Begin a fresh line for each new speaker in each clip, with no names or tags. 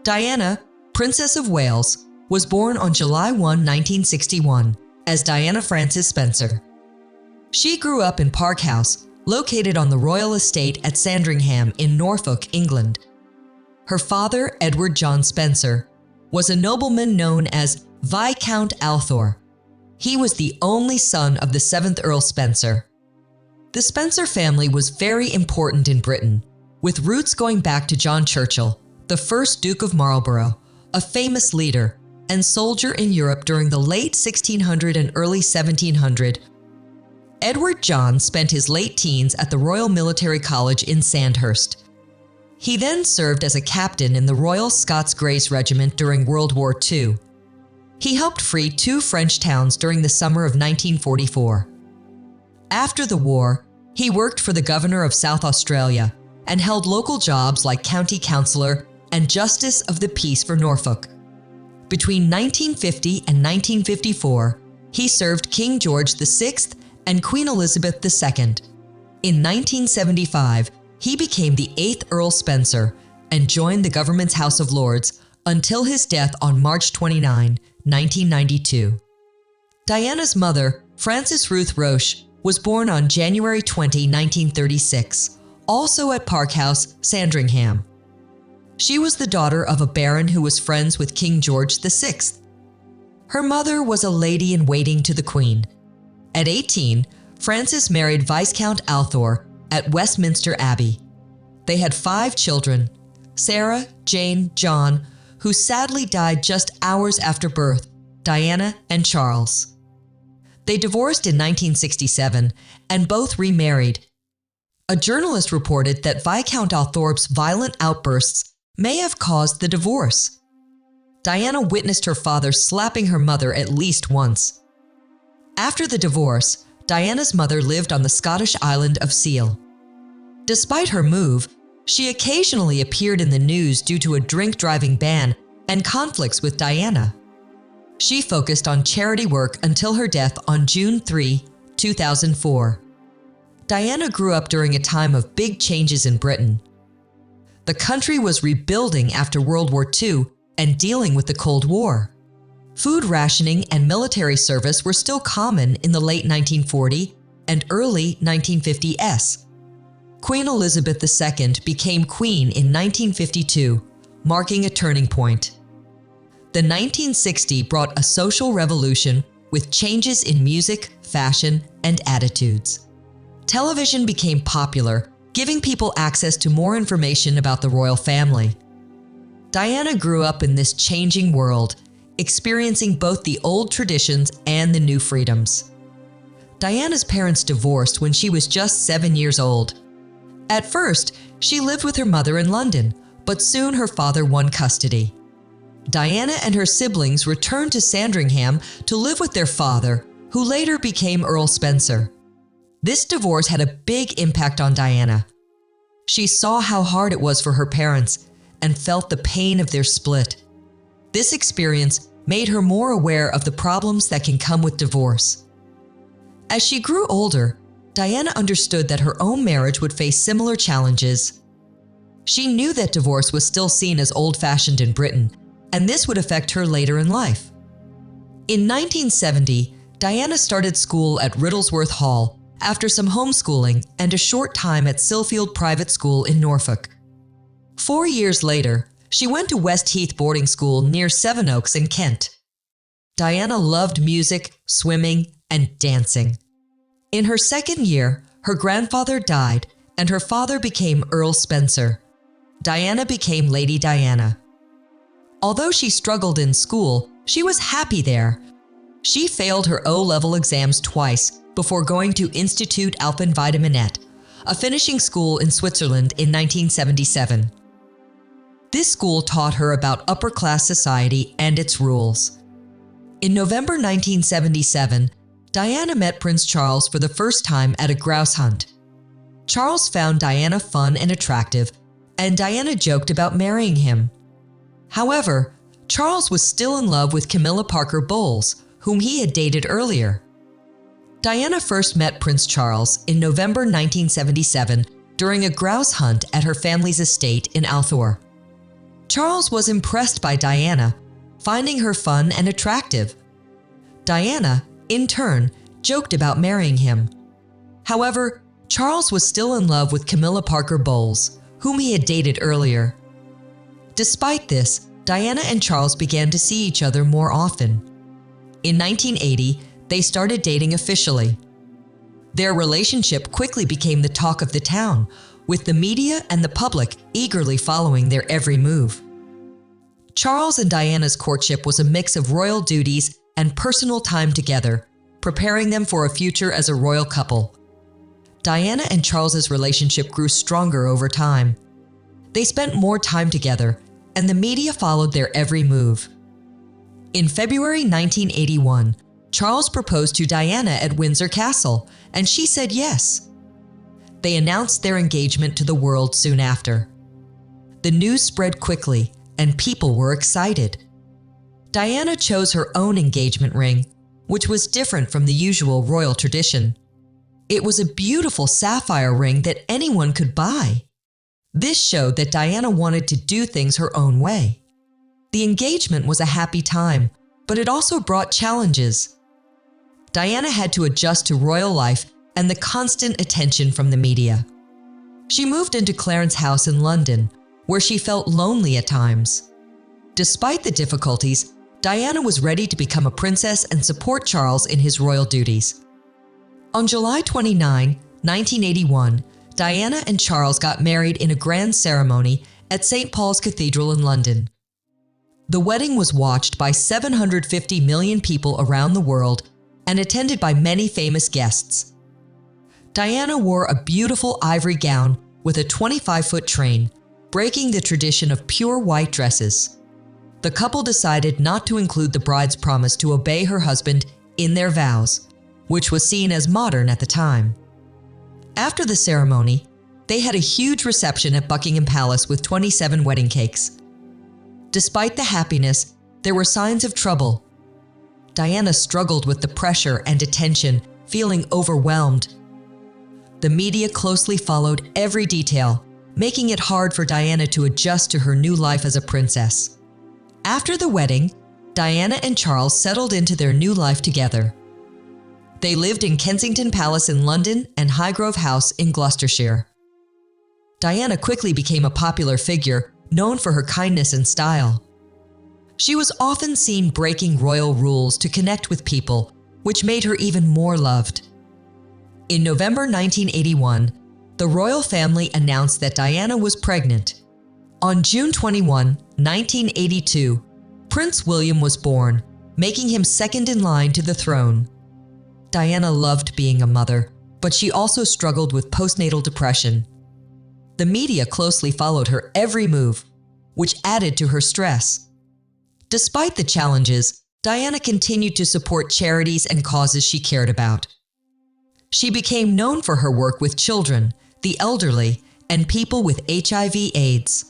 Diana, Princess of Wales, was born on July 1, 1961, as Diana Frances Spencer. She grew up in Park House, located on the royal estate at Sandringham in Norfolk, England. Her father, Edward John Spencer, was a nobleman known as Viscount Althor. He was the only son of the 7th Earl Spencer. The Spencer family was very important in Britain, with roots going back to John Churchill, the first Duke of Marlborough, a famous leader and soldier in Europe during the late 1600 and early 1700. Edward John spent his late teens at the Royal Military College in Sandhurst. He then served as a captain in the Royal Scots Greys Regiment during World War II. He helped free 2 French towns during the summer of 1944. After the war, he worked for the Governor of South Australia and held local jobs like County Councillor and Justice of the Peace for Norfolk. Between 1950 and 1954, he served King George VI and Queen Elizabeth II. In 1975, he became the 8th Earl Spencer and joined the government's House of Lords until his death on March 29, 1992. Diana's mother, Frances Ruth Roche, was born on January 20, 1936, also at Park House, Sandringham. She was the daughter of a baron who was friends with King George VI. Her mother was a lady-in-waiting to the Queen. At 18, Frances married Viscount Althor at Westminster Abbey. They had 5 children, Sarah, Jane, John, who sadly died just hours after birth, Diana and Charles. They divorced in 1967 and both remarried. A journalist reported that Viscount Althorp's violent outbursts may have caused the divorce. Diana witnessed her father slapping her mother at least once. After the divorce, Diana's mother lived on the Scottish island of Seal. Despite her move, she occasionally appeared in the news due to a drink-driving ban and conflicts with Diana. She focused on charity work until her death on June 3, 2004. Diana grew up during a time of big changes in Britain. The country was rebuilding after World War II and dealing with the Cold War. Food rationing and military service were still common in the late 1940s and early 1950s. Queen Elizabeth II became queen in 1952, marking a turning point. The 1960s brought a social revolution with changes in music, fashion, and attitudes. Television became popular, giving people access to more information about the royal family. Diana grew up in this changing world, experiencing both the old traditions and the new freedoms. Diana's parents divorced when she was just 7 years old. At first, she lived with her mother in London, but soon her father won custody. Diana and her siblings returned to Sandringham to live with their father, who later became Earl Spencer. This divorce had a big impact on Diana. She saw how hard it was for her parents and felt the pain of their split. This experience made her more aware of the problems that can come with divorce. As she grew older, Diana understood that her own marriage would face similar challenges. She knew that divorce was still seen as old-fashioned in Britain, and this would affect her later in life. In 1970, Diana started school at Riddlesworth Hall after some homeschooling and a short time at Silfield Private School in Norfolk. 4 years later, she went to West Heath boarding school near Sevenoaks in Kent. Diana loved music, swimming, and dancing. In her second year, her grandfather died and her father became Earl Spencer. Diana became Lady Diana. Although she struggled in school, she was happy there. She failed her O-level exams twice before going to Institut Alphen-Vitaminet, a finishing school in Switzerland in 1977. This school taught her about upper-class society and its rules. In November 1977, Diana met Prince Charles for the first time at a grouse hunt. Charles found Diana fun and attractive, and Diana joked about marrying him. However, Charles was still in love with Camilla Parker Bowles, whom he had dated earlier. Diana first met Prince Charles in November 1977 during a grouse hunt at her family's estate in Althor. Charles was impressed by Diana, finding her fun and attractive. Diana, in turn, joked about marrying him. However, Charles was still in love with Camilla Parker Bowles, whom he had dated earlier. Despite this, Diana and Charles began to see each other more often. In 1980, they started dating officially. Their relationship quickly became the talk of the town, with the media and the public eagerly following their every move. Charles and Diana's courtship was a mix of royal duties and personal time together, preparing them for a future as a royal couple. Diana and Charles's relationship grew stronger over time. They spent more time together, and the media followed their every move. In February 1981, Charles proposed to Diana at Windsor Castle, and she said yes. They announced their engagement to the world soon after. The news spread quickly, and people were excited. Diana chose her own engagement ring, which was different from the usual royal tradition. It was a beautiful sapphire ring that anyone could buy. This showed that Diana wanted to do things her own way. The engagement was a happy time, but it also brought challenges. Diana had to adjust to royal life and the constant attention from the media. She moved into Clarence House in London, where she felt lonely at times. Despite the difficulties, Diana was ready to become a princess and support Charles in his royal duties. On July 29, 1981, Diana and Charles got married in a grand ceremony at St. Paul's Cathedral in London. The wedding was watched by 750 million people around the world and attended by many famous guests. Diana wore a beautiful ivory gown with a 25-foot train, breaking the tradition of pure white dresses. The couple decided not to include the bride's promise to obey her husband in their vows, which was seen as modern at the time. After the ceremony, they had a huge reception at Buckingham Palace with 27 wedding cakes. Despite the happiness, there were signs of trouble. Diana struggled with the pressure and attention, feeling overwhelmed. The media closely followed every detail, making it hard for Diana to adjust to her new life as a princess. After the wedding, Diana and Charles settled into their new life together. They lived in Kensington Palace in London and Highgrove House in Gloucestershire. Diana quickly became a popular figure, known for her kindness and style. She was often seen breaking royal rules to connect with people, which made her even more loved. In November 1981, the royal family announced that Diana was pregnant. On June 21, 1982, Prince William was born, making him second in line to the throne. Diana loved being a mother, but she also struggled with postnatal depression. The media closely followed her every move, which added to her stress. Despite the challenges, Diana continued to support charities and causes she cared about. She became known for her work with children, the elderly, and people with HIV/AIDS.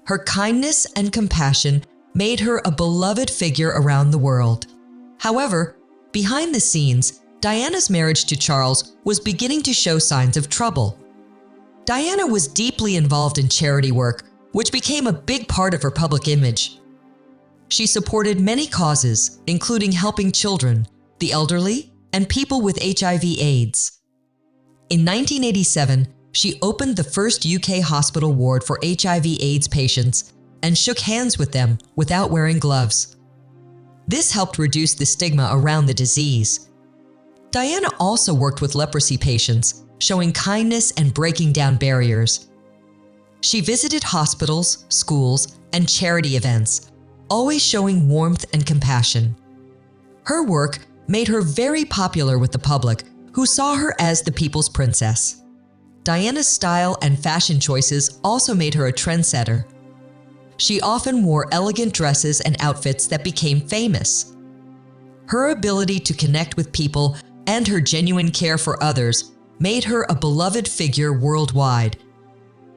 Her kindness and compassion made her a beloved figure around the world. However, behind the scenes, Diana's marriage to Charles was beginning to show signs of trouble. Diana was deeply involved in charity work, which became a big part of her public image. She supported many causes, including helping children, the elderly, and people with HIV/AIDS. In 1987, she opened the first UK hospital ward for HIV/AIDS patients and shook hands with them without wearing gloves. This helped reduce the stigma around the disease. Diana also worked with leprosy patients, showing kindness and breaking down barriers. She visited hospitals, schools, and charity events, always showing warmth and compassion. Her work made her very popular with the public, who saw her as the people's princess. Diana's style and fashion choices also made her a trendsetter. She often wore elegant dresses and outfits that became famous. Her ability to connect with people and her genuine care for others made her a beloved figure worldwide.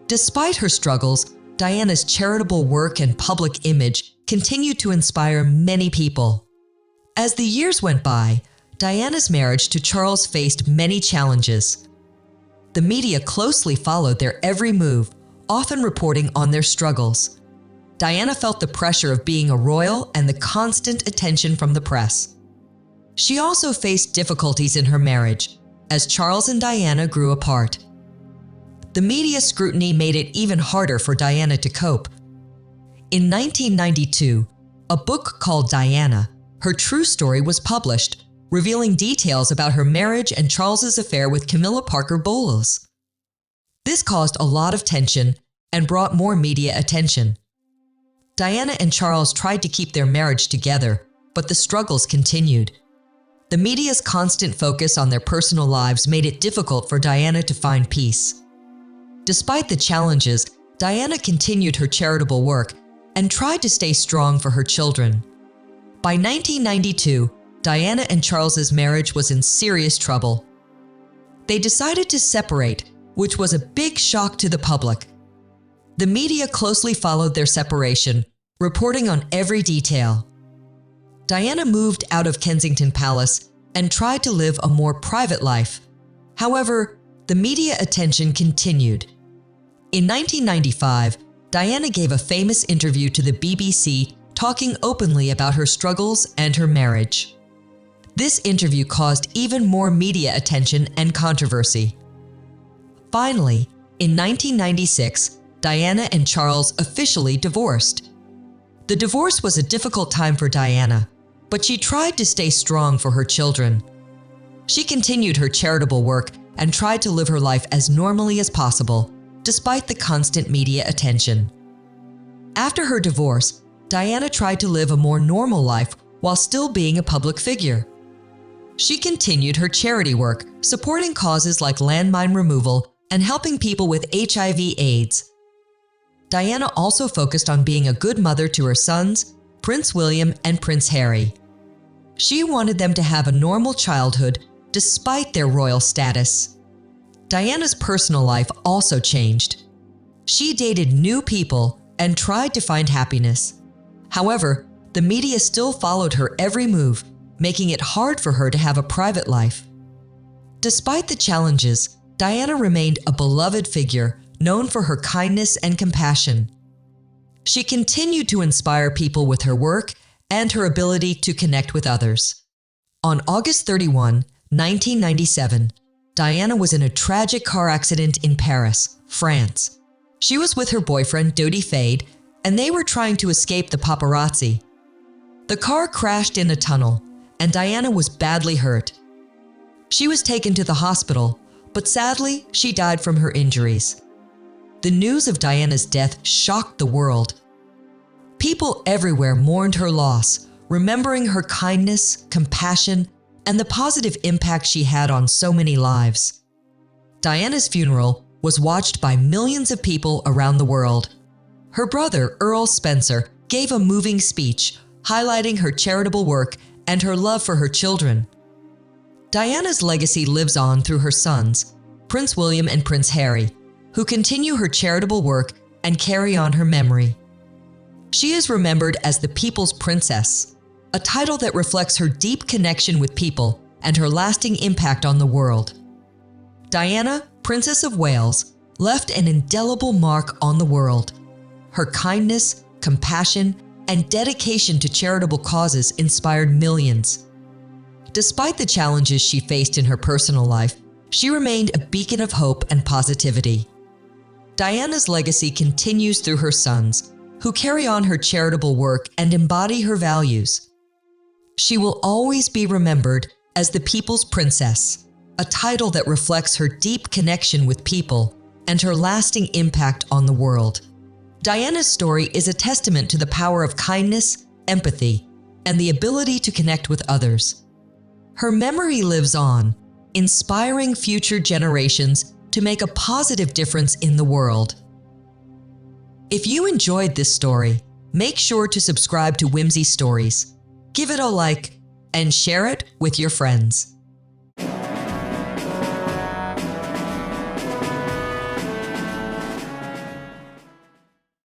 Despite her struggles, Diana's charitable work and public image continued to inspire many people. As the years went by, Diana's marriage to Charles faced many challenges. The media closely followed their every move, often reporting on their struggles. Diana felt the pressure of being a royal and the constant attention from the press. She also faced difficulties in her marriage, as Charles and Diana grew apart. The media scrutiny made it even harder for Diana to cope. In 1992, a book called Diana, Her True Story was published, revealing details about her marriage and Charles's affair with Camilla Parker Bowles. This caused a lot of tension and brought more media attention. Diana and Charles tried to keep their marriage together, but the struggles continued. The media's constant focus on their personal lives made it difficult for Diana to find peace. Despite the challenges, Diana continued her charitable work and tried to stay strong for her children. By 1992, Diana and Charles's marriage was in serious trouble. They decided to separate, which was a big shock to the public. The media closely followed their separation, reporting on every detail. Diana moved out of Kensington Palace and tried to live a more private life. However, the media attention continued. In 1995, Diana gave a famous interview to the BBC talking openly about her struggles and her marriage. This interview caused even more media attention and controversy. Finally, in 1996, Diana and Charles officially divorced. The divorce was a difficult time for Diana, but she tried to stay strong for her children. She continued her charitable work and tried to live her life as normally as possible, despite the constant media attention. After her divorce, Diana tried to live a more normal life while still being a public figure. She continued her charity work, supporting causes like landmine removal and helping people with HIV/AIDS. Diana also focused on being a good mother to her sons, Prince William and Prince Harry. She wanted them to have a normal childhood despite their royal status. Diana's personal life also changed. She dated new people and tried to find happiness. However, the media still followed her every move, making it hard for her to have a private life. Despite the challenges, Diana remained a beloved figure known for her kindness and compassion. She continued to inspire people with her work and her ability to connect with others. On August 31, 1997, Diana was in a tragic car accident in Paris, France. She was with her boyfriend, Dodi Fade, and they were trying to escape the paparazzi. The car crashed in a tunnel, and Diana was badly hurt. She was taken to the hospital, but sadly, she died from her injuries. The news of Diana's death shocked the world. People everywhere mourned her loss, remembering her kindness, compassion, and the positive impact she had on so many lives. Diana's funeral was watched by millions of people around the world. Her brother, Earl Spencer, gave a moving speech highlighting her charitable work and her love for her children. Diana's legacy lives on through her sons, Prince William and Prince Harry, who continue her charitable work and carry on her memory. She is remembered as the People's Princess, a title that reflects her deep connection with people and her lasting impact on the world. Diana, Princess of Wales, left an indelible mark on the world. Her kindness, compassion, and dedication to charitable causes inspired millions. Despite the challenges she faced in her personal life, she remained a beacon of hope and positivity. Diana's legacy continues through her sons, who carry on her charitable work and embody her values. She will always be remembered as the People's Princess, a title that reflects her deep connection with people and her lasting impact on the world. Diana's story is a testament to the power of kindness, empathy, and the ability to connect with others. Her memory lives on, inspiring future generations to make a positive difference in the world. If you enjoyed this story, make sure to subscribe to Whimsy Stories, give it a like, and share it with your friends.